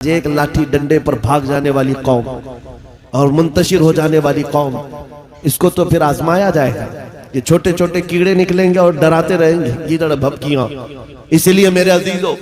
आज एक लाठी डंडे पर भाग जाने वाली कौम और मुंतशिर हो जाने वाली कौम, इसको तो फिर आजमाया जाएगा। ये छोटे छोटे कीड़े निकलेंगे और डराते रहेंगे गीदड़ भपकियां। इसलिए मेरे अजीजों,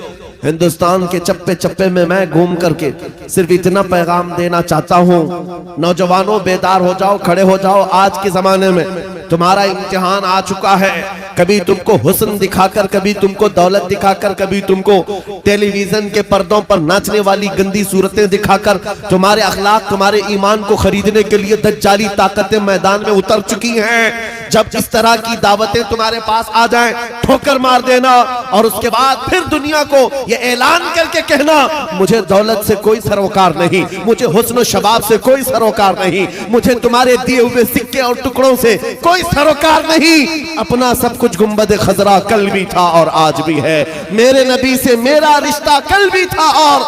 हिंदुस्तान के चप्पे चप्पे में मैं घूम करके सिर्फ इतना पैगाम देना चाहता हूँ, नौजवानों बेदार हो जाओ, खड़े हो जाओ। आज के जमाने में तुम्हारा इम्तिहान आ चुका है। कभी तुमको हुस्न दिखाकर, कभी तुमको दौलत दिखाकर, कभी तुमको टेलीविजन के पर्दों पर नाचने वाली गंदी सूरतें दिखाकर तुम्हारे अखलाक, तुम्हारे ईमान को खरीदने के लिए दज्जाली ताकतें मैदान में उतर चुकी हैं। जब इस तरह की दावतें तुम्हारे पास आ जाएं, ठोकर मार देना और उसके बाद फिर दुनिया को ये ऐलान करके कहना, मुझे दौलत से कोई सरोकार नहीं, मुझे हुस्न शबाब से कोई सरोकार नहीं, मुझे तुम्हारे दिए हुए सिक्के और टुकड़ों से कोई सरोकार नहीं। अपना सब कुछ गुंबद खजरा कल भी था और आज भी है। मेरे नबी से मेरा रिश्ता कल भी था और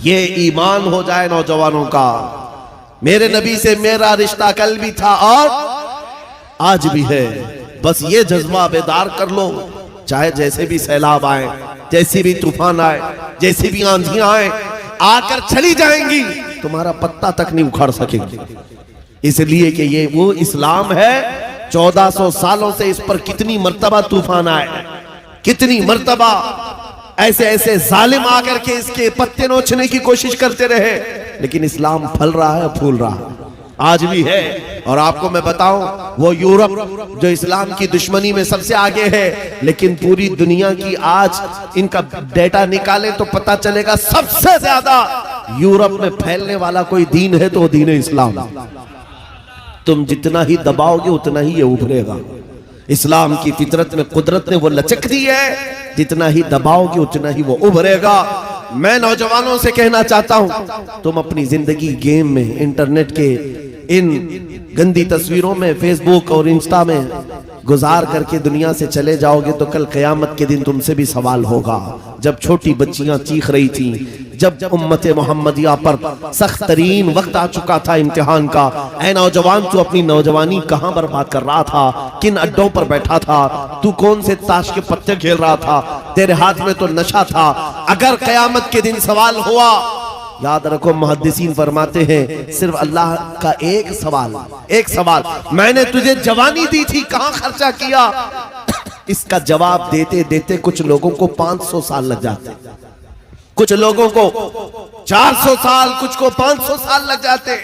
ये ईमान हो जाए नौजवानों का। मेरे नबी से मेरा रिश्ता कल भी था और आज भी है। बस ये जज्बा बेदार कर लो। चाहे जैसे भी सैलाब आए, जैसी भी तूफान आए, जैसी भी आंधियां आए, आकर चली जाएंगी, तुम्हारा पत्ता तक नहीं उखाड़ सकेंगे। इसलिए कि ये वो इस्लाम है। 1400 सालों से इस पर कितनी मर्तबा तूफान आए, कितनी मर्तबा ऐसे ऐसे जालिम आकर के इसके पत्ते नोचने की कोशिश करते रहे, लेकिन इस्लाम फल रहा है, फूल रहा है, आज भी है। और आपको मैं बताऊं, वो यूरोप जो इस्लाम की दुश्मनी में सबसे आगे है, लेकिन पूरी दुनिया की आज इनका डेटा निकालें तो पता चलेगा सबसे ज्यादा यूरोप में फैलने वाला कोई दीन है तो दीन इस्लाम। तुम जितना ही दबाओगे उतना ही ये उभरेगा। इस्लाम की फितरत में कुदरत ने वो लचक दी है, जितना ही दबाओगे उतना ही वो उभरेगा। मैं नौजवानों से कहना चाहता हूं, तुम अपनी जिंदगी गेम में, इंटरनेट के इन गंदी तस्वीरों में, फेसबुक और इंस्टा में गुजार करके दुनिया से चले जाओगे तो कल क़यामत के दिन तुमसे भी सवाल होगा। जब छोटी बच्चियां चीख रही थी, जब उम्मत मोहम्मदिया पर सख्त तरीन वक्त आ चुका था इम्तिहान का, ऐ नौजवान तू अपनी नौजवानी कहां बर्बाद कर रहा था, किन अड्डों पर बैठा था, तू कौन से ताश के पत्ते खेल रहा था, तेरे हाथ में तो नशा था। अगर क़यामत के दिन सवाल हुआ, याद रखो मुहद्दिसीन फरमाते हैं, सिर्फ अल्लाह का एक सवाल, मैंने तुझे जवानी दी थी, कहां खर्चा किया। इसका जवाब देते देते कुछ लोगों को 500 साल लग जाते, कुछ लोगों को 400 साल, कुछ को 500 साल लग जाते।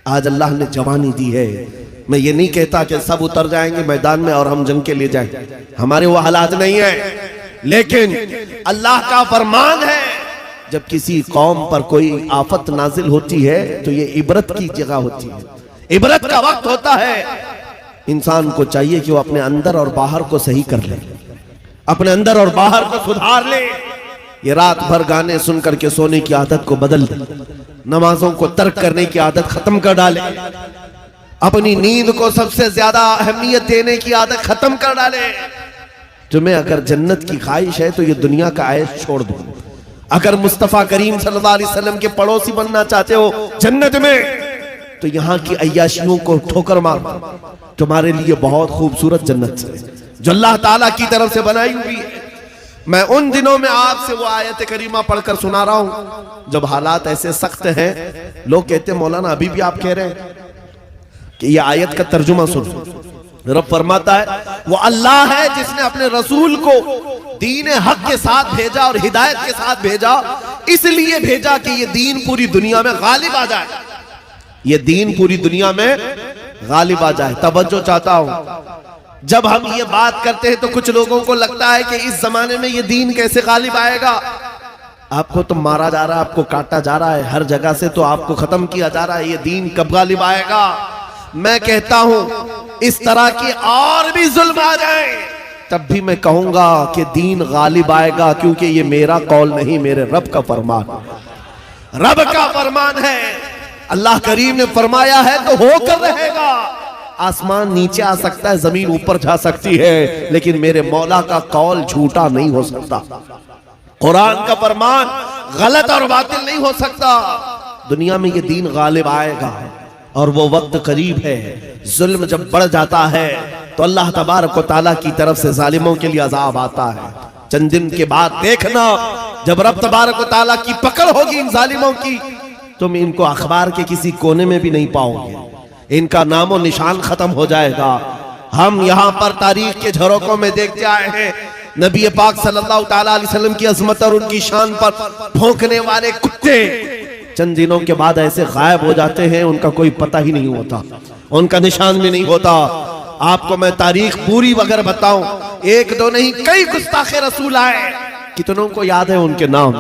आज अल्लाह ने जवानी दी है। मैं ये नहीं कहता कि सब उतर जाएंगे मैदान में और हम जंग के लिए जाएं, हमारे वो हालात नहीं है, लेकिन अल्लाह का फरमान है, जब किसी कौम पर कोई आफत नाजिल होती है तो ये इबरत की जगह होती है, इबरत का वक्त होता है। इंसान को चाहिए कि वो अपने अंदर और बाहर को सही कर ले, अपने अंदर और बाहर को सुधार ले। ये रात भर गाने सुन करके सोने की आदत को बदल दे, नमाजों को तर्क करने की आदत खत्म कर डाले, अपनी नींद को सबसे ज्यादा अहमियत देने की आदत खत्म कर डाले। तुम्हें अगर जन्नत की ख्वाहिश है तो ये दुनिया का आयश छोड़ दो। अगर मुस्तफा करीम सल्लल्लाहु अलैहि वसल्लम के पड़ोसी बनना चाहते हो जन्नत में, तो यहाँ की अय्याशियों को ठोकर मार, तुम्हारे लिए बहुत खूबसूरत जन्नत है जो अल्लाह ताला की तरफ से बनाई हुई है। मैं उन दिनों में आपसे वो आयत करीमा पढ़कर सुना रहा हूं जब हालात ऐसे सख्त हैं। लोग कहते हैं मौलाना अभी भी आप कह रहे हैं कि ये आयत का तर्जुमा सुनो। रब फरमाता है, वो अल्लाह है जिसने अपने रसूल को दीन हक के साथ भेजा और हिदायत के साथ भेजा, इसलिए भेजा कि ये दीन पूरी दुनिया में गालिब आ जाए, ये दीन पूरी दुनिया में गालिब आ जाए। तवज्जो चाहता हूं, जब हम ये बात करते हैं तो कुछ लोगों को लगता है कि इस जमाने में ये दीन कैसे गालिब आएगा। आपको तो मारा जा रहा है, आपको काटा जा रहा है, हर जगह से तो आपको खत्म किया जा रहा है, ये दीन कब गालिब आएगा। मैं कहता हूं इस तरह की और भी जुल्म आ जाए तब भी मैं कहूंगा कि दीन गालिब आएगा, क्योंकि ये मेरा कौल नहीं, मेरे रब का फरमान, रब का फरमान है। अल्लाह करीम ने फरमाया है तो होकर रहेगा। आसमान नीचे आ सकता है, जमीन ऊपर जा सकती है, लेकिन मेरे मौला का कौल झूठा नहीं हो सकता। कुरान का फरमान गलत और बातिल नहीं हो सकता। दुनिया में ये दीन गालिब आएगा और वो वक्त करीब है। जुल्म जब बढ़ जाता है तो अल्लाह तबारक व तआला की तरफ से जालिमों के लिए अज़ाब आता है। चंद दिन के बाद देखना, जब रब तबारक व तआला की पकड़ होगी इन जालिमों की, तुम इनको अखबार के किसी कोने में भी नहीं पाओगे, इनका नामो निशान खत्म हो जाएगा। हम यहाँ पर तारीख के झरोकों में देखते आए हैं, नबी पाक सल्लल्लाहु ताला अलैहि वसल्लम की अजमत और उनकी शान पर भौंकने वाले कुत्ते चंद दिनों के बाद ऐसे गायब हो जाते हैं, उनका कोई पता ही नहीं होता, उनका निशान भी नहीं होता। आपको मैं तारीख पूरी अगर बताऊं, एक दो नहीं कई गुस्ताखे रसूल आए, कितनों को याद है उनके नाम,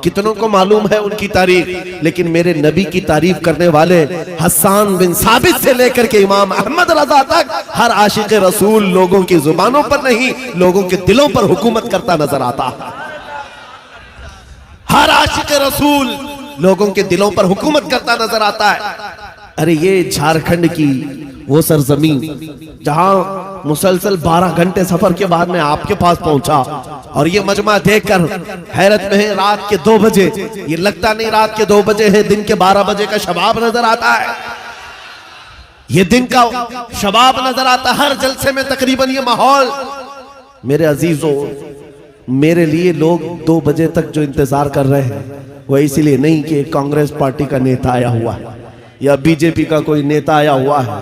कितनों को मालूम है उनकी तारीफ, लेकिन मेरे नबी की तारीफ करने वाले हसन बिन साबित से लेकर के इमाम अहमद रजा तक हर आशिक रसूल लोगों की जुबानों पर नहीं, लोगों के दिलों पर हुकूमत करता नजर आता है। हर आशिक रसूल लोगों के दिलों पर हुकूमत करता नजर आता है। अरे ये झारखंड की वो सरजमीन जहां मुसलसल 12 घंटे सफर के बाद मैं आपके पास पहुंचा, और ये मजमा देखकर हैरत में है। रात के 2 बजे, ये लगता नहीं रात के 2 बजे है, दिन के 12 बजे का शबाब नजर आता है, ये दिन का शबाब नजर आता है। हर जलसे में तकरीबन ये माहौल। मेरे अजीजों, मेरे लिए लोग 2 बजे तक जो इंतजार कर रहे हैं वो इसलिए नहीं कि कांग्रेस पार्टी का नेता आया हुआ है या बीजेपी का कोई नेता आया हुआ है,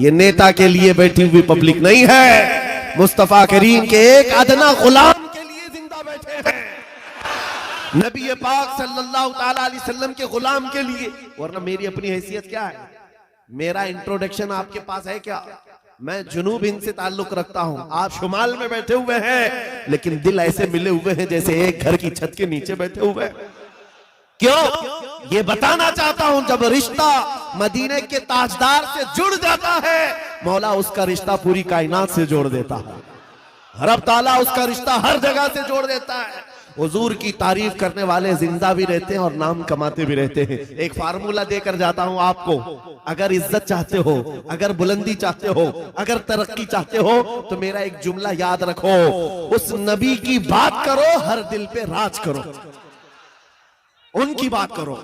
ये नेता के लिए बैठी हुई पब्लिक नहीं है, मुस्तफा करीम के एक अदना गुलाम के लिए जिंदा बैठे हैं, नबी पाक सल्लल्लाहु ताला अलैहि वसल्लम के गुलाम के लिए। वरना मेरी अपनी हैसियत क्या है, मेरा इंट्रोडक्शन आपके पास है क्या? मैं जुनूब हिंद से ताल्लुक रखता हूं, आप शुमाल में बैठे हुए हैं, लेकिन दिल ऐसे मिले हुए हैं जैसे एक घर की छत के नीचे बैठे हुए हैं। क्यों? ये बताना चाहता हूं, जब रिश्ता मदीने के ताजदार से जुड़ जाता है, मौला उसका रिश्ता पूरी कायनात से जोड़ देता है, रब ताला उसका रिश्ता हर जगह से जोड़ देता है। हुजूर की तारीफ करने वाले जिंदा भी रहते हैं और नाम कमाते भी रहते हैं। एक फार्मूला देकर जाता हूं आपको, अगर इज्जत चाहते हो, अगर बुलंदी चाहते हो, अगर तरक्की चाहते हो, तो मेरा एक जुमला याद रखो, उस नबी की बात करो, हर दिल पे राज करो, उनकी बात करो।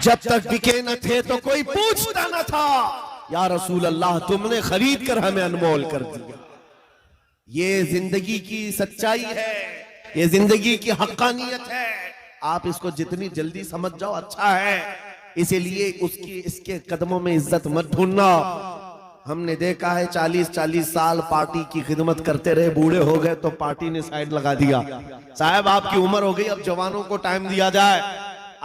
जब तक बिके न थे तो कोई पूछता न था, या रसूल अल्लाह तुमने खरीद कर हमें अनमोल कर दिया। ये जिंदगी की सच्चाई है, ये जिंदगी की हक्कानियत है। आप इसको जितनी जल्दी समझ जाओ अच्छा है, इसीलिए उसकी इसके कदमों में इज्जत मत ढूंढना। हमने देखा है 40-40 साल पार्टी की खिदमत करते रहे, बूढ़े हो गए तो पार्टी ने साइड लगा दिया। साहब आपकी उम्र हो गई, अब जवानों को टाइम दिया जाए,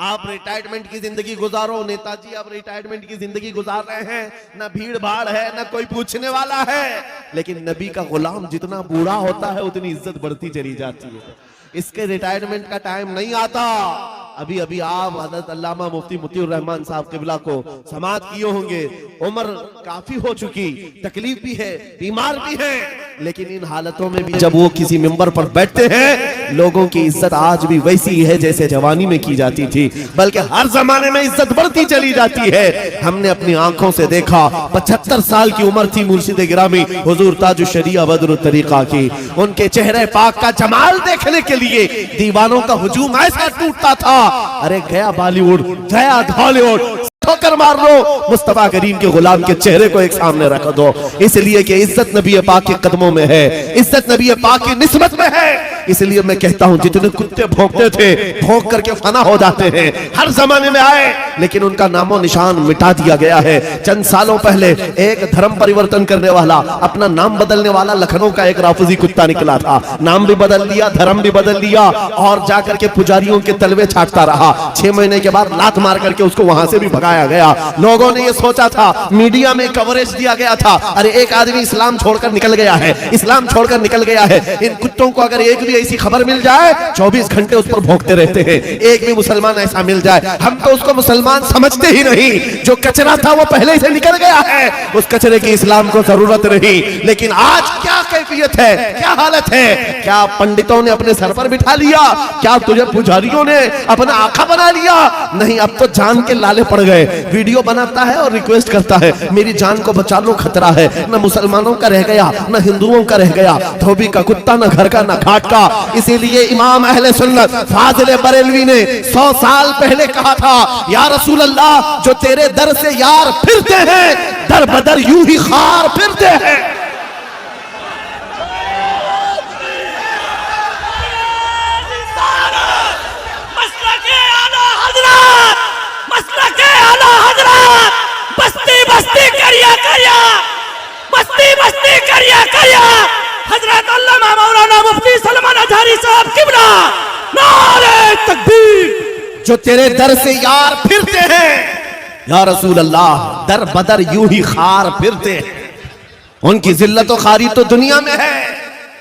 आप रिटायरमेंट की जिंदगी गुजारो। नेताजी अब रिटायरमेंट की जिंदगी गुजार रहे हैं, ना भीड़ भाड़ है, ना कोई पूछने वाला है, लेकिन नबी का गुलाम जितना बूढ़ा होता है उतनी इज्जत बढ़ती चली जाती है। इसके रिटायरमेंट का टाइम नहीं आता। अभी अभी आप हज़रत अल्लामा मुफ्ती मुतीउर रहमान साहब क़िबला को समाअत किए होंगे, उम्र काफी हो चुकी, तकलीफ भी है, बीमार भी है, लेकिन इन हालतों में भी जब वो किसी मिंबर पर बैठते हैं, लोगों की इज्जत आज भी वैसी ही है जैसे जवानी में की जाती थी, बल्कि हर जमाने में इज्जत बढ़ती चली जाती है। हमने अपनी आंखों से देखा, 75 साल की उम्र थी मुर्शिद गिरामी हुजूर ताजुश शरिया बदरुत तरीका की, उनके चेहरे पाक का जमाल देखने के लिए दीवानों का हुजूम ऐसा टूटता था। अरे गया बॉलीवुड, गया हॉलीवुड, ठोकर मार लो, मुस्तफा करीम के गुलाम के चेहरे को एक सामने रख दो, इसलिए कि इज्जत नबी पाक के कदमों में है, इज्जत नबी पाक की निस्बत में है। इसलिए मैं कहता हूं, जितने कुत्ते भौंकते थे, भौंक करके फना हो जाते हैं, हर जमाने में आए, लेकिन उनका नामो निशान मिटा दिया गया है। चंद सालों पहले एक धर्म परिवर्तन करने वाला, अपना नाम बदलने वाला लखनऊ का एक राफजी कुत्ता निकला था, नाम भी बदल लिया, धर्म भी बदल लिया, और जाकर के पुजारियों के तलवे छाटता रहा। 6 महीने के बाद लात मार करके उसको वहां से भी भगाया गया। लोगों ने ये सोचा था, मीडिया में कवरेज दिया गया था, अरे एक आदमी इस्लाम छोड़कर निकल गया है, इस्लाम छोड़कर निकल गया है, इन कुत्तों को अगर एक भी ऐसी खबर मिल जाए 24 घंटे उस पर भोंकते रहते हैं। एक भी मुसलमान ऐसा मिल जाए, हम तो उसको मुसलमान समझते ही नहीं। जो कचरा था वो पहले से निकल गया है, उस कचरे की इस्लाम को जरूरत नहीं। लेकिन आज क्या कैफियत है, क्या हालत है? क्या पंडितों ने अपने सर पर बिठा लिया? क्या तुझे पुजारियों ने अपना आका बना लिया? नहीं, अब तो जान के लाले पड़ गए। वीडियो बनाता है और रिक्वेस्ट करता है मेरी जान को बचा लो, खतरा है। न मुसलमानों का रह गया, न हिंदुओं का रह गया, धोबी का कुत्ता, न घर का न घाट का। इसीलिए इमाम अहले सुन्नत फाजिल बरेलवी ने 100 साल पहले कहा था, या रसूल अल्लाह, जो तेरे दर से यार फिरते हैं, दर बदर यूं ही खार फिरते हैं। हजरत अल्लामा मौलाना मुफ्ती सलमान अजहरी साहब किबला, नारे तकबीर। जो तेरे दर से यार फिरते हैं, या रसूल अल्लाह, दर बदर यूं ही खार फिरते हैं। उनकी जिल्लत और खारी तो दुनिया में है,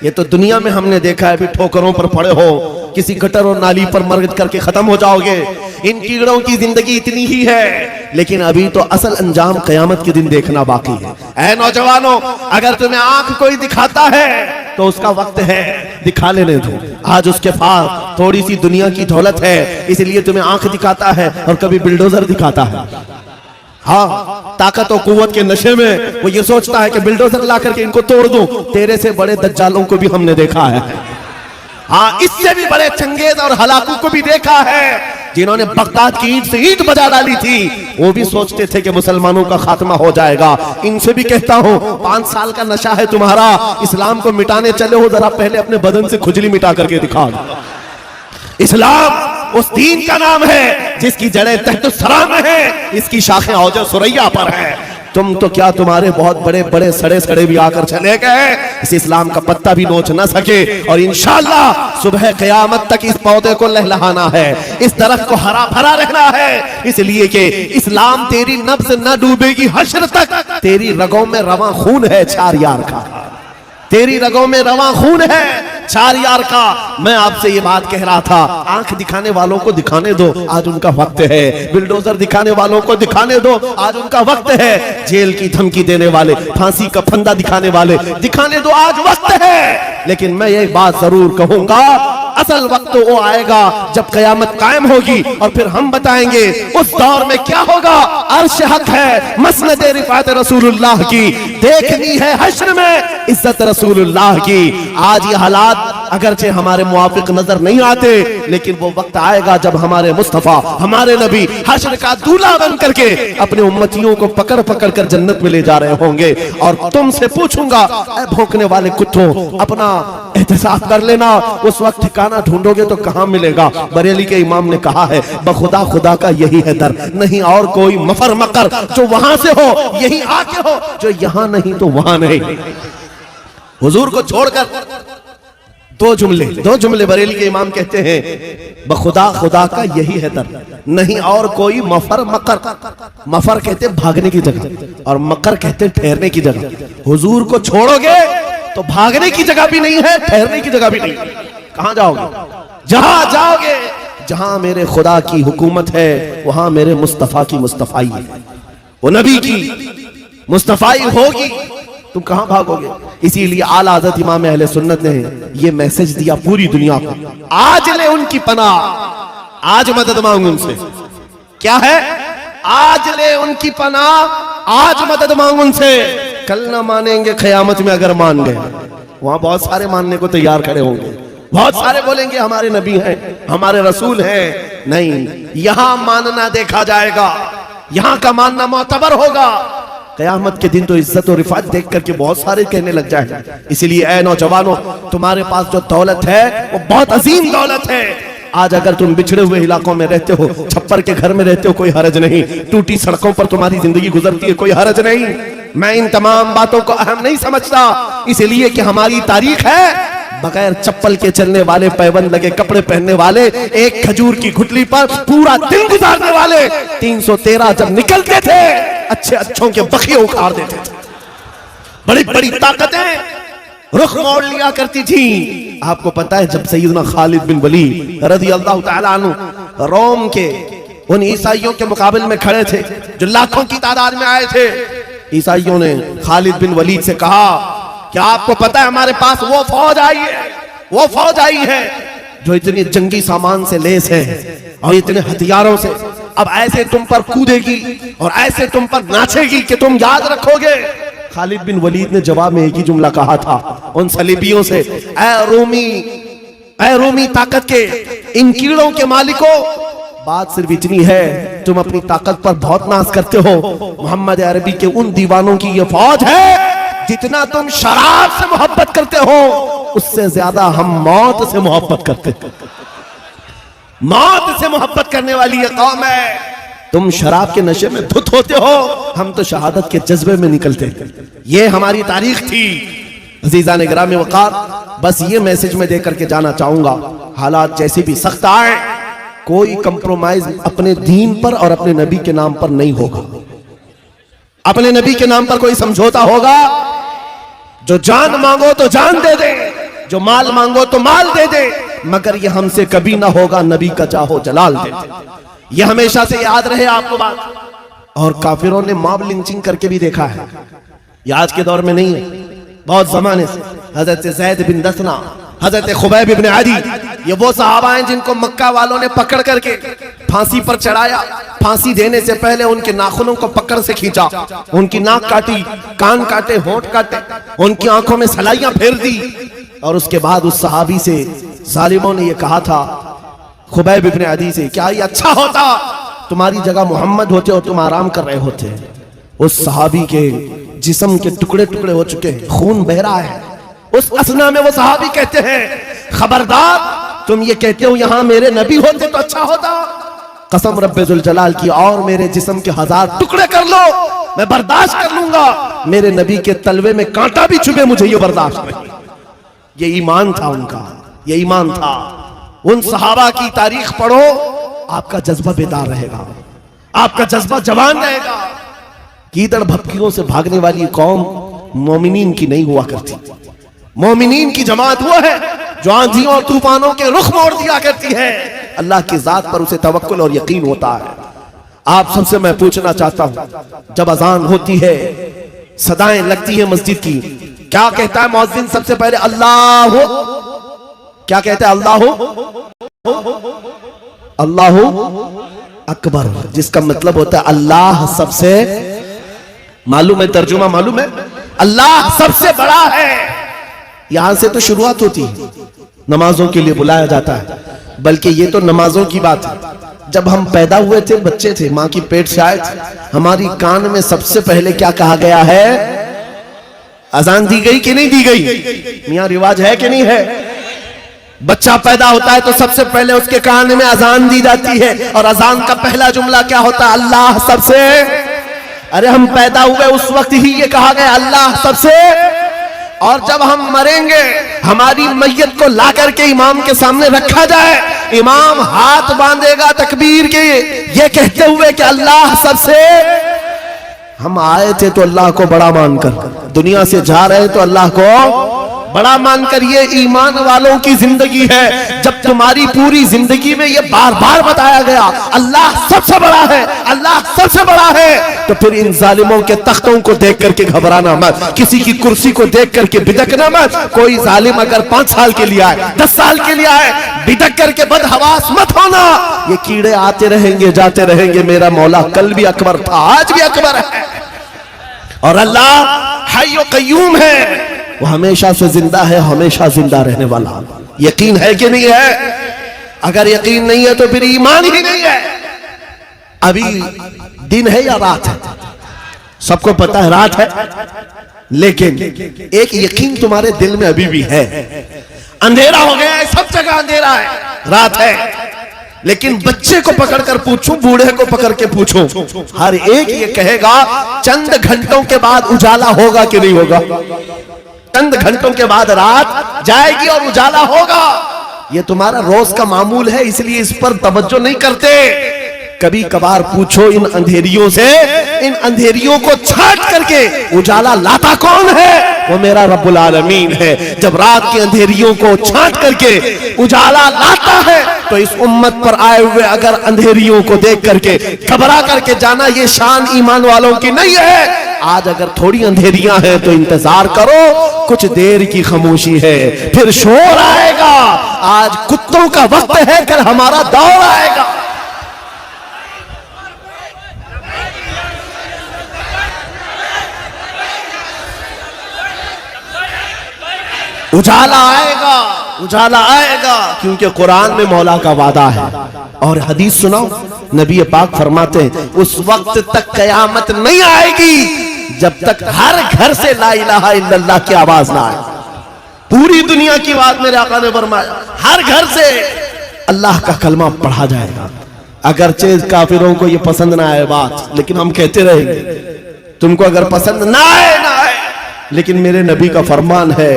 ये तो दुनिया में हमने देखा है। अभी ठोकरों पर पड़े हो, किसी गटर और नाली पर मर करके खत्म हो जाओगे। इन कीड़ों की जिंदगी इतनी ही है, लेकिन अभी तो असल अंजाम कयामत के दिन देखना बाकी है। ऐ नौजवानों, अगर तुम्हें आंख कोई दिखाता है तो उसका वक्त है, दिखा लेने दो। आज उसके पास थोड़ी सी दुनिया की दौलत है, इसलिए तुम्हें आंख दिखाता है और कभी बिल्डोजर दिखाता है। हाँ, ताकत और कुव्वत के नशे में वो ये सोचता है कि बिल्डोजर ला करके इनको तोड़ दूं। तेरे से बड़े दज्जालों को भी हमने देखा है। हाँ, इससे भी बड़े चंगेज और हलाकू को भी देखा है, जिन्होंने बगदाद की ईंट से ईंट बजा डाली थी। वो भी सोचते थे कि मुसलमानों का खात्मा हो जाएगा। इनसे भी कहता हूँ, 5 साल का नशा है तुम्हारा, इस्लाम को मिटाने चले हो, जरा पहले अपने बदन से खुजली मिटा करके दिखा। इस्लाम उस दीन का नाम है जिसकी जड़ें तहत सरा में है, इसकी शाखें औजा सुरैया पर है। तुम तो क्या, तुम्हारे बहुत बड़े बड़े सड़े सड़े भी आकर चले गए, इस इस्लाम का पत्ता भी नोच ना सके। और इंशाअल्लाह सुबह क़यामत तक इस पौधे को लहलहाना है, इस दरख्त को हरा भरा रहना है, इसलिए कि इस्लाम तेरी नब्ज न डूबेगी हश्र तक। तेरी रगों में रवां खून है 4 यार का, तेरी रगों में रवां खून है 4 यार का। मैं आपसे ये बात कह रहा था, आंख दिखाने वालों को दिखाने दो, आज उनका वक्त है। बिल्डोजर दिखाने वालों को दिखाने दो, आज उनका वक्त है। जेल की धमकी देने वाले, फांसी का फंदा दिखाने वाले, दिखाने दो, आज वक्त है। लेकिन मैं ये बात जरूर कहूंगा, असल वक्त वो आएगा जब कयामत कायम होगी, और फिर हम बताएंगे उस दौर में क्या होगा। अर्श हक है, मसनद रिफात रसूलुल्लाह की, देखनी है हश्र में इज्जत रसूलुल्लाह की। आज ये हालात अगरचे हमारे मुआफिक नजर नहीं आते, लेकिन वो वक्त आएगा जब हमारे मुस्तफा, हमारे नबी हश्र का दूल्हा बन करके अपने उम्मतियों को पकड़ पकड़ कर जन्नत में ले जा रहे होंगे। और तुमसे पूछूंगा, ऐ भौंकने वाले कुत्तों, अपना एहतिसाब कर लेना, उस वक्त ठिकाना ढूंढोगे तो कहां मिलेगा। बरेली के इमाम ने कहा है, बखुदा खुदा का यही है दर, नहीं और कोई मफर मकर, जो वहां से हो यही आके हो, जो यहां नहीं तो वहां नहीं। हुजूर को छोड़कर दो जुमले बरेली के इमाम कहते हैं, बखुदा खुदा का यही है दर, नहीं और कोई मफर मकर। मफर कहते भागने की जगह, और मकर कहते ठहरने की जगह। हुजूर को छोड़ोगे तो भागने की जगह भी नहीं है, ठहरने की जगह भी नहीं। कहां जाओगे? जहां जाओगे, जहां मेरे खुदा की हुकूमत है, वहां मेरे मुस्तफा की मुस्तफाई है, वो नबी की मुस्तफाई होगी, तुम कहां भागोगे। इसीलिए आला हज़रत इमाम अहले सुन्नत ने ये मैसेज दिया पूरी दुनिया को, आज ले उनकी पनाह, आज मदद मांग उनसे। क्या है? आज ले उनकी पनाह, आज मदद मांग उनसे। कल ना मानेंगे, क़यामत में अगर मान गए, वहां बहुत सारे मानने को तैयार खड़े होंगे, बहुत सारे बोलेंगे हमारे नबी हैं, हमारे रसूल हैं। नहीं, यहां मानना देखा जाएगा, यहां का मानना मोतबर होगा। कयामत के दिन तो इज्जत और रिफात देख करके बहुत सारे कहने लग जाएंगे। इसलिए ऐ नौजवानों, तुम्हारे पास जो दौलत है वो बहुत अजीम दौलत है। आज अगर तुम बिछड़े हुए इलाकों में रहते हो, छप्पर के घर में रहते हो, कोई हरज नहीं। टूटी सड़कों पर तुम्हारी जिंदगी गुजरती है, कोई हरज नहीं। मैं इन तमाम बातों को अहम नहीं समझता, इसलिए कि हमारी तारीख है बगैर चप्पल के चलने वाले, पैबंद लगे कपड़े पहनने वाले, एक खजूर की गुठली पर पूरा दिन गुजारने वाले। 313 जब निकलते थे, अच्छे अच्छों के बखिए उखाड़ देते थे। बड़ी बड़ी ताकतें रुख मोड़ लिया करती थी। आपको पता है जब सैयदना खालिद बिन वलीद रज़ी अल्लाह तआला अन्हु रोम के उन ईसाइयों के मुकाबले में खड़े थे जो लाखों की तादाद में आए थे, ईसाइयों ने खालिद बिन वलीद से कहा कि आपको पता है हमारे पास वो फौज आई है जो इतनी जंगी सामान से लेस है और इतने हथियारों से, अब ऐसे तुम पर कूदेगी और ऐसे तुम पर नाचेगी कि तुम याद रखोगे। खालिद बिन वलीद ने जवाब में एक ही जुमला कहा था उन सलीबियों से, ऐ रोमी ताकत के इन कीड़ों के मालिकों, बात सिर्फ इतनी है तुम अपनी ताकत पर बहुत नाज करते हो, मोहम्मद अरबी के उन दीवानों की ये फौज है, जितना तुम शराब से मोहब्बत करते हो उससे ज्यादा हम मौत से मोहब्बत करते हैं। मौत से मोहब्बत करने वाली ये कौम है। तुम शराब के नशे में धुत होते हो, हम तो शहादत के जज्बे में निकलते हैं। ये हमारी तारीख थी। अजीजान गिरामी वक़ार, बस ये मैसेज मैं देकर के जाना चाहूंगा, हालात जैसी भी सख्त आए, कोई कंप्रोमाइज अपने दीन पर और अपने नबी के नाम पर नहीं होगा। अपने नबी के नाम पर कोई समझौता होगा, जो जान मांगो तो जान दे दे, जो माल मांगो तो माल दे दे, मगर ये हमसे कभी ना होगा नबी का चाहो जलाल दे दे। ये हमेशा से याद रहे आपको बात। और काफिरों ने मॉब लिंचिंग करके भी देखा है, ये आज के दौर में नहीं है, बहुत जमाने से। हजरत ज़ैद बिन दसना, हजरत खुबैब इब्न अदी, ये वो सहाबा हैं जिनको मक्का वालों ने पकड़ करके फांसी पर चढ़ाया। फांसी देने से पहले उनके नाखूनों को पकड़ से खींचा, उनकी नाक काटी, कान काटे, होंठ काटे, उनकी आंखों में सलाइयां फेर दी। और उसके बाद उस सहाबी से जालिमों ने ये कहा था, खुबैब इब्न अदी से, क्या ये अच्छा होता तुम्हारी जगह मोहम्मद होते और तुम आराम कर रहे होते। उस सहाबी के जिस्म के टुकड़े टुकड़े हो चुके हैं, खून बह रहा है। उस असना में वो सहाबी कहते हैं, खबरदार तुम ये कहते हो यहां मेरे नबी होते तो अच्छा होता, कसम रब्बे जुल जलाल की, और मेरे जिस्म के 1000 टुकड़े कर लो, मैं बर्दाश्त कर लूंगा, मेरे नबी के तलवे में कांटा भी चुभे मुझे ये बर्दाश्त नहीं। ये ईमान था उनका, ये ईमान था। उन सहाबा की तारीख पढ़ो, आपका जज्बा बेदार रहेगा, आपका जज्बा जवान रहेगा। कीदड़ भपकियों से भागने वाली कौम मोमिनीन की नहीं हुआ करती। मोमिनीन की जमात वो है जो आंधियों और तूफानों के रुख मोड़ दिया करती है। अल्लाह की जात पर उसे तवक्कुल और यकीन होता है। आप सबसे मैं पूछना चाहता हूं, जब अजान होती है, सदाएं लगती है मस्जिद की, क्या कहता है मुअज्जिन सबसे पहले? अल्लाह। क्या कहता है? अल्लाह अकबर, जिसका मतलब होता है अल्लाह सबसे, मालूम है तर्जुमा? मालूम है, अल्लाह सबसे बड़ा है। यहां से तो शुरुआत होती है, नमाजों के लिए बुलाया जाता है। बल्कि ये तो नमाजों की बात है। जब हम पैदा हुए थे, बच्चे थे, माँ की पेट से आए थे, हमारी कान में सबसे पहले क्या कहा गया है? अजान दी गई कि नहीं दी गई? मियां रिवाज है कि नहीं है? बच्चा पैदा होता है तो सबसे पहले उसके कान में अजान दी जाती है, और अजान का पहला जुमला क्या होता है? अल्लाह सबसे। अरे हम पैदा हुए उस वक्त ही ये कहा गया अल्लाह सबसे। और जब हम मरेंगे, हमारी मैयत को ला करके इमाम के सामने रखा जाए, इमाम हाथ बांधेगा तकबीर के, ये कहते हुए कि अल्लाह सबसे। हम आए थे तो अल्लाह को बड़ा मानकर, दुनिया से जा रहे तो अल्लाह को बड़ा मानकर। ये ईमान वालों की जिंदगी है। जब तुम्हारी पूरी जिंदगी में ये बार बार बताया गया अल्लाह सबसे बड़ा है, अल्लाह सबसे बड़ा है, तो फिर इन जालिमों के तख्तों को देख करके घबराना मत, किसी की कुर्सी को देख करके बिदकना मत। कोई जालिम अगर 5 साल के लिए आए, 10 साल के लिए आए, बिदक करके बदहवास मत होना। ये कीड़े आते रहेंगे, जाते रहेंगे। मेरा मौला कल भी अकबर था, आज भी अकबर है, और अल्लाह हय्यो कय्यूम है, वो हमेशा से जिंदा है, हमेशा जिंदा रहने वाला। यकीन है कि नहीं है? अगर यकीन नहीं है तो फिर ईमान ही नहीं है। अभी दिन है या रात है? सबको पता है रात है, लेकिन एक यकीन तुम्हारे दिल में अभी भी है। अंधेरा हो गया है, सब जगह अंधेरा है, रात है, लेकिन बच्चे को पकड़कर पूछो, बूढ़े को पकड़ के पूछो, हर एक ये कहेगा चंद घंटों के बाद उजाला होगा कि नहीं होगा? चंद घंटों के बाद रात जाएगी और उजाला होगा। ये तुम्हारा रोज का मामूल है, इसलिए इस पर तवज्जो नहीं करते। कभी कभार पूछो इन अंधेरियों से, इन अंधेरियों को छाट करके उजाला लाता कौन है? वो मेरा रब्बुल आलमीन है। जब रात की अंधेरियों को छांट करके उजाला लाता है तो इस उम्मत पर आए हुए अगर अंधेरियों को देख करके घबरा करके जाना, ये शान ईमान वालों की नहीं है। आज अगर थोड़ी अंधेरियां हैं तो इंतजार करो, कुछ देर की खामोशी है, फिर शोर आएगा। आज कुत्तों का वक्त है, कल हमारा दौर आएगा। उजाला आएगा, उजाला आएगा, क्योंकि कुरान में मौला का वादा है। और हदीस सुनाओ, नबी पाक फरमाते हैं उस वक्त तक कयामत नहीं आएगी जब तक हर घर से ला इलाहा इल्लल्लाह की आवाज ना आए। पूरी दुनिया की बात मेरे आका ने फरमाया, हर घर से अल्लाह का कलमा पढ़ा जाएगा। अगरचे काफिरों को ये पसंद ना आए बात, लेकिन हम कहते रहेंगे। तुमको अगर पसंद ना आए ना आए, लेकिन मेरे नबी का फरमान है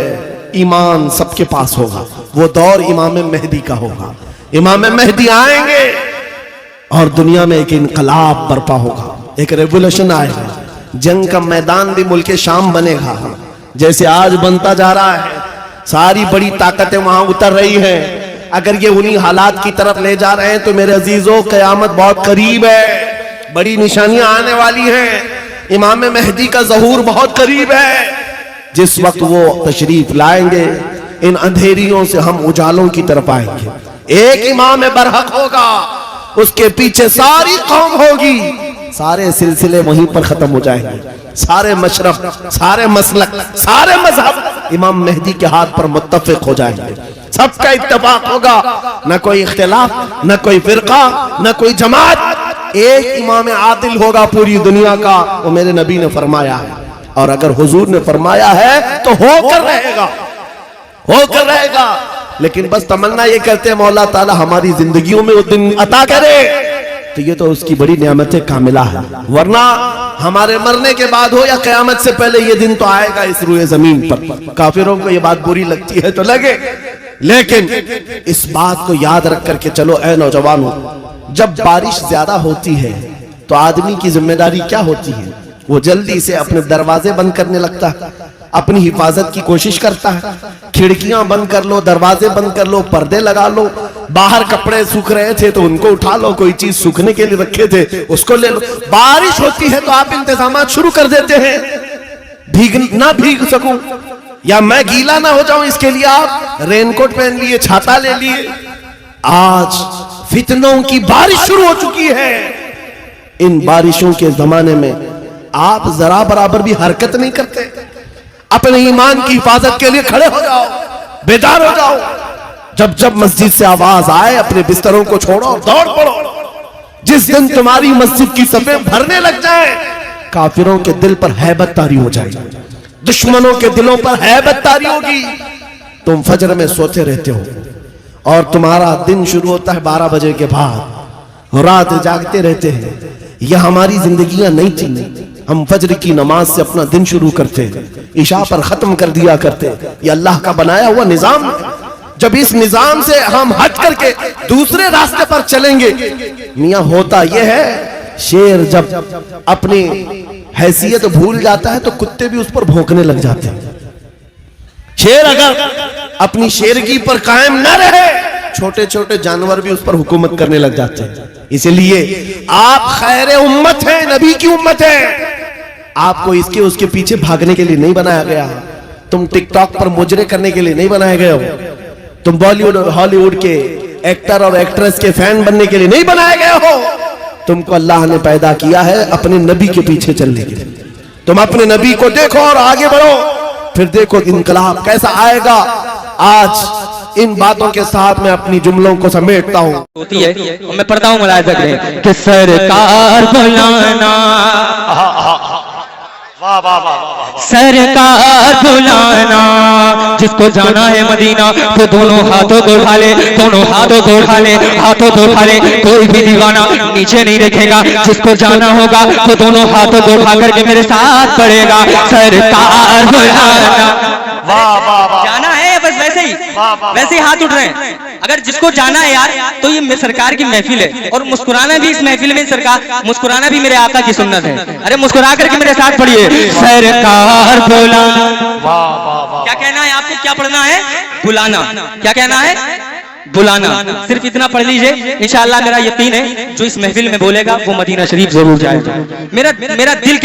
ईमान सबके पास होगा। वो दौर इमाम मेहदी का होगा। इमाम मेहदी आएंगे और दुनिया में एक इनकलाब बर्पा होगा, एक रेवोल्यूशन आएगा। जंग का मैदान भी मुल्क शाम बनेगा, जैसे आज बनता जा रहा है। सारी बड़ी ताकतें वहां उतर रही हैं। अगर ये उन्हीं हालात की तरफ ले जा रहे हैं तो मेरे अजीजों कयामत बहुत करीब है, बड़ी निशानियां आने वाली हैं। इमाम मेहदी का ज़हूर बहुत करीब है। जिस वक्त वो तशरीफ लाएंगे, इन अंधेरियों से हम उजालों की तरफ आएंगे। एक इमाम बरहक होगा, उसके पीछे सारी कौम होगी। सारे सिलसिले वहीं पर खत्म हो जाएंगे। सारे मशरब, सारे मसलक, सारे मजहब इमाम मेहदी के हाथ पर मुत्तफिक हो जाएंगे। सबका इत्तेफाक होगा, न कोई इख्तिलाफ, न कोई फिरका, न कोई जमात। एक इमाम आदिल होगा पूरी दुनिया का, वो मेरे नबी ने फरमाया है। और अगर हुजूर ने फरमाया है तो होकर रहेगा, होकर रहेगा। लेकिन बस तमन्ना ये करते हैं मौला ताला हमारी जिंदगियों में वो दिन अता करे, तो ये तो उसकी बड़ी नेमत कामिला है। वरना हमारे मरने के बाद हो या कयामत से पहले ये दिन तो आएगा इस रूए जमीन पर। काफिरों को ये बात बुरी लगती है तो लगे, लेकिन इस बात को याद रख करके चलो ऐ नौजवानों, जब बारिश ज्यादा होती है तो आदमी की जिम्मेदारी क्या होती है? वो जल्दी से अपने दरवाजे बंद करने लगता है, अपनी हिफाजत की कोशिश करता है। खिड़कियां बंद कर लो, दरवाजे बंद कर लो, पर्दे लगा लो। बाहर कपड़े सूख रहे थे तो उनको उठा लो, कोई चीज सूखने के लिए रखे थे उसको ले लो। बारिश होती है तो आप इंतजाम शुरू कर देते हैं, ना भीग सकूं या मैं गीला ना हो जाऊं, इसके लिए आप रेनकोट पहन लिए, छाता ले लिए। आज फितनों की बारिश शुरू हो चुकी है। इन बारिशों के जमाने में आप जरा बराबर भी हरकत नहीं करते। अपने ईमान की हिफाजत के लिए खड़े हो जाओ, बेदार हो जाओ। जब जब मस्जिद से आवाज आए अपने बिस्तरों को छोड़ो, दौड़ पड़ो। जिस दिन तुम्हारी मस्जिद की सफें भरने लग जाए, काफिरों के दिल पर हैबत तारी हो जाएगी, दुश्मनों के दिलों पर हैबत तारी होगी। तुम फजर में सोते रहते हो और तुम्हारा दिन शुरू होता है 12 बजे के बाद, रात जागते रहते हैं। यह हमारी जिंदगियां नहीं थी। हम फजर की नमाज से अपना दिन शुरू करते, इशा पर खत्म कर दिया करते। ये अल्लाह का बनाया हुआ निजाम। जब इस निजाम से हम हट करके दूसरे रास्ते पर चलेंगे, मियां होता यह है, शेर जब अपनी हैसियत भूल जाता है तो कुत्ते भी उस पर भौंकने लग जाते हैं। शेर अगर अपनी शेरगी पर कायम न रहे, छोटे छोटे जानवर भी उस पर हुकूमत करने लग जाते हैं। इसलिए आप खैर उम्मत हैं, नबी की उम्मत है। आपको इसके उसके पीछे भागने के लिए नहीं बनाया गया। तुम टिकटॉक पर मुजरे करने के लिए नहीं बनाए गए हो। तुम बॉलीवुड और हॉलीवुड के एक्टर और एक्ट्रेस के फैन बनने के लिए नहीं बनाए गए हो। तुमको अल्लाह ने पैदा किया है अपने नबी के पीछे चलने के लिए। तुम अपने नबी को देखो और आगे बढ़ो, फिर देखो इनकलाब कैसा आएगा। आज इन बातों के साथ मैं अपनी जुमलों को समेटता हूँ। होती है मैं पढ़ता हूँ मुलाहिजा करें कि सरकार बुलाना, सरकार बुलाना, जिसको जाना है मदीना तो दोनों हाथों को उठा ले, दोनों हाथों को उठा ले, हाथों को उठा ले। कोई भी दीवाना नीचे नहीं रखेगा। जिसको जाना होगा तो दोनों हाथों को उठा करके मेरे साथ पड़ेगा, सरकार बुलाना। जाना है बस वैसे ही हाथ उठ रहे हैं। अगर जिसको जाना है यार तो ये सरकार की महफिल है और मुस्कुराना भी इस महफिल में सरकार मुस्कुराना भी मेरे आका की सुन्नत है। अरे मुस्कुरा करके मेरे साथ पढ़िए सरकार बुलाना। क्या कहना है आपको, क्या पढ़ना है? बुलाना। क्या कहना है? बुलाना। सिर्फ इतना पढ़ लीजिए, इंशाअल्लाह मेरा यकीन है जो इस महफिल में बोलेगा वो मदीना शरीफ जरूर जाएगा। मेरा दिल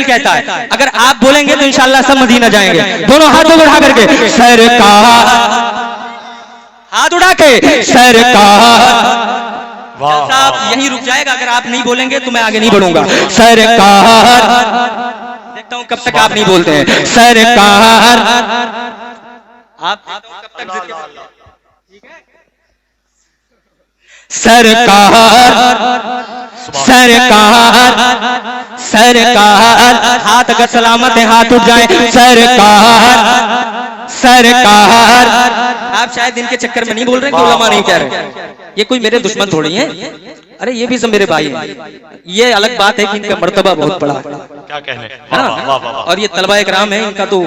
कहता है अगर आप बोलेंगे तो इंशाअल्लाह सब मदीना जाएंगे। दोनों हाथों बढ़ा करके सरकार, हाथ उड़ा के सरकार। साहब यही रुक जाएगा, अगर आप नहीं बोलेंगे तो मैं आगे नहीं बढ़ूंगा। सरकार, देखता हूं कब तक आप नहीं बोलते हैं। सरकार, आप कब तक सरकार, सरकार, सरकार। हाथ अगर सलामत है हाथ उठ जाए। सरकार, सरकार। आप शायद इनके चक्कर में नहीं बोल रहे कि उलमा नहीं कह रहे, ये कोई मेरे दुश्मन थोड़ी हैं। अरे ये भी सब मेरे भाई हैं। ये अलग बात है कि इनका मर्तबा बहुत बड़ा क्या कहने है ना, और ये तलबा इकराम है, इनका तो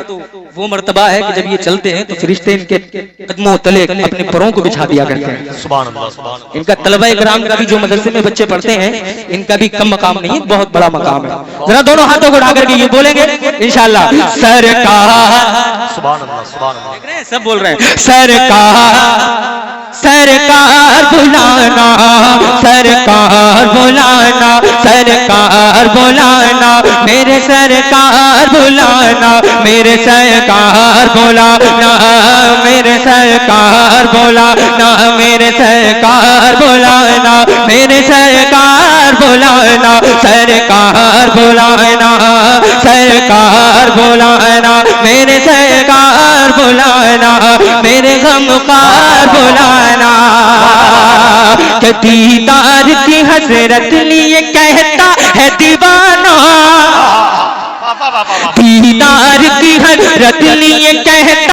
वो मर्तबा है कि जब ये चलते हैं तो फरिश्ते इनके कदमों तले अपने पैरों को बिछा दिया करते हैं। सुभान अल्लाह, सुभान अल्लाह। इनका तलबा इकराम का भी जो मदरसे में बच्चे पढ़ते हैं इनका भी कम मकाम नहीं है, बहुत बड़ा मकाम है। जरा दोनों हाथों को उठा करके ये बोलेंगे इंशाअल्लाह सरकार। सुभान अल्लाह, सुभान अल्लाह। देख रहे हैं सब बोल रहे हैं सरकार, सरकार बुलाना, सरकार बुलाना, सरकार बुलाना, मेरे सरकार बुलाना, मेरे सरकार बुलाना, मेरे सरकार बुलाना, मेरे सरकार बुलाना, मेरे सरकार बुलाना, सरकार बुलाना, सरकार बुलाना, मेरे सरकार बुलाना, मेरे गमखार बुलाना। कि दीदार की हसरत लिए कहता है दीवाना, दीदार की हसरत लिए कहता